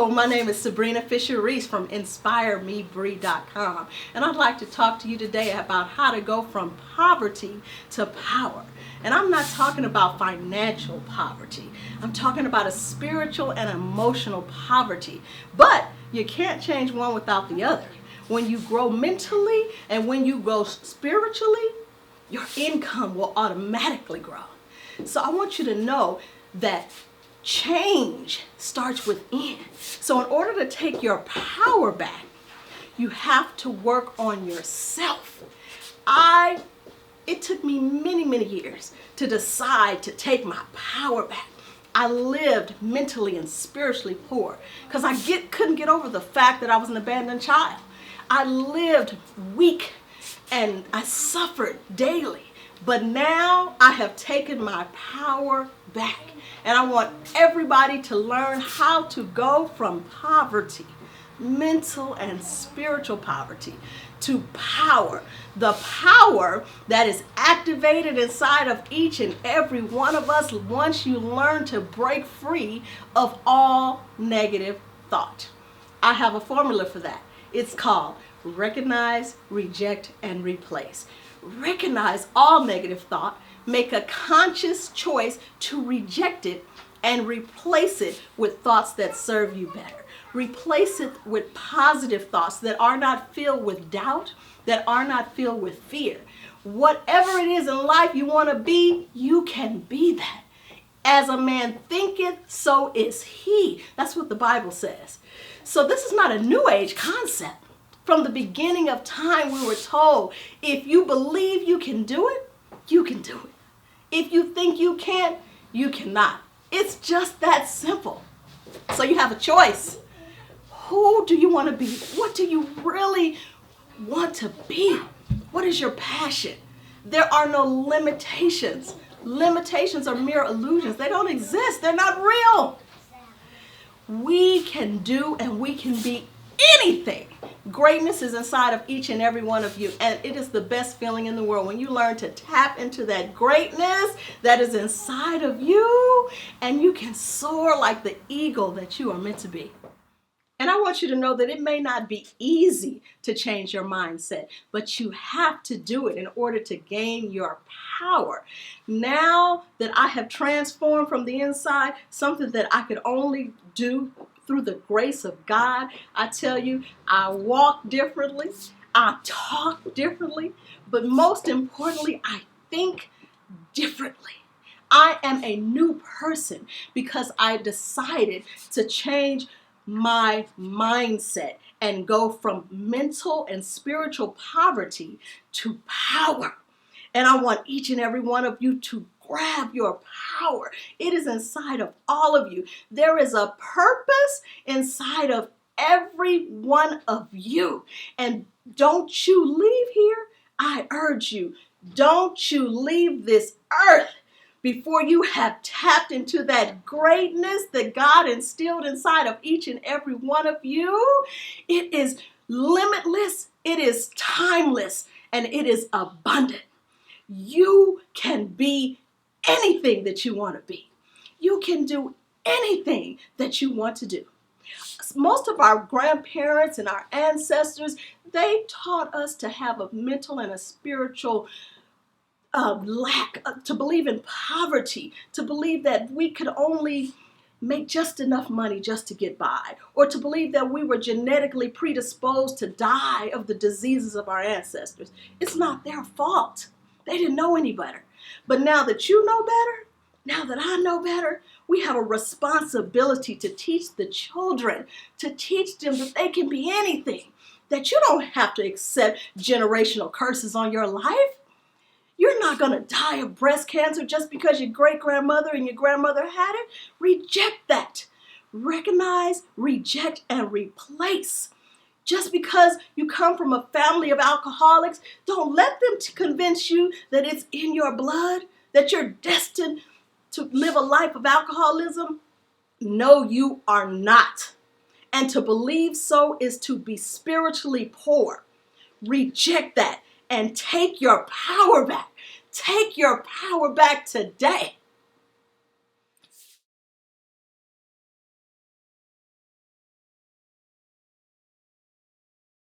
Hello, my name is SaBrina Reece from InspireMeBree.com, and I'd like to talk to you today about how to go from poverty to power. And I'm not talking about financial poverty. I'm talking about a spiritual and emotional poverty. But you can't change one without the other. When you grow mentally and when you grow spiritually, your income will automatically grow. So I want you to know that change starts within. So in order to take your power back, you have to work on yourself. It took me many years to decide to take my power back. I lived mentally and spiritually poor because I couldn't get over the fact that I was an abandoned child. I lived weak and I suffered daily. But now I have taken my power back. And I want everybody to learn how to go from poverty, mental and spiritual poverty, to power. The power that is activated inside of each and every one of us once you learn to break free of all negative thought. I have a formula for that. It's called recognize, reject, and replace. Recognize all negative thought, make a conscious choice to reject it, and replace it with thoughts that serve you better. Replace it with positive thoughts that are not filled with doubt, that are not filled with fear. Whatever it is in life you want to be, you can be that. As a man thinketh, so is he. That's what the Bible says. So this is not a new age concept. From the beginning of time, we were told, if you believe you can do it, you can do it. If you think you can't, you cannot. It's just that simple. So you have a choice. Who do you want to be? What do you really want to be? What is your passion? There are no limitations. Limitations are mere illusions. They don't exist. They're not real. We can do and we can be anything. Greatness is inside of each and every one of you, and it is the best feeling in the world when you learn to tap into that greatness that is inside of you, and you can soar like the eagle that you are meant to be. And I want you to know that it may not be easy to change your mindset, but you have to do it in order to gain your power. Now that I have transformed from the inside, something that I could only do through the grace of God, I tell you, I walk differently, I talk differently, but most importantly, I think differently. I am a new person because I decided to change my mindset and go from mental and spiritual poverty to power. And I want each and every one of you to grab your power. It is inside of all of you. There is a purpose inside of every one of you. And don't you leave here. I urge you, don't you leave this earth before you have tapped into that greatness that God instilled inside of each and every one of you. It is limitless, it is timeless, and it is abundant. You can be anything that you want to be. You can do anything that you want to do. Most of our grandparents and our ancestors, they taught us to have a mental and a spiritual lack, to believe in poverty, to believe that we could only make just enough money just to get by, or to believe that we were genetically predisposed to die of the diseases of our ancestors. It's not their fault. They didn't know any better. But now that you know better, now that I know better, we have a responsibility to teach the children, to teach them that they can be anything, that you don't have to accept generational curses on your life. You're not going to die of breast cancer just because your great-grandmother and your grandmother had it. Reject that. Recognize, reject, and replace. Just because you come from a family of alcoholics, don't let them convince you that it's in your blood, that you're destined to live a life of alcoholism. No, you are not. And to believe so is to be spiritually poor. Reject that and take your power back. Take your power back today.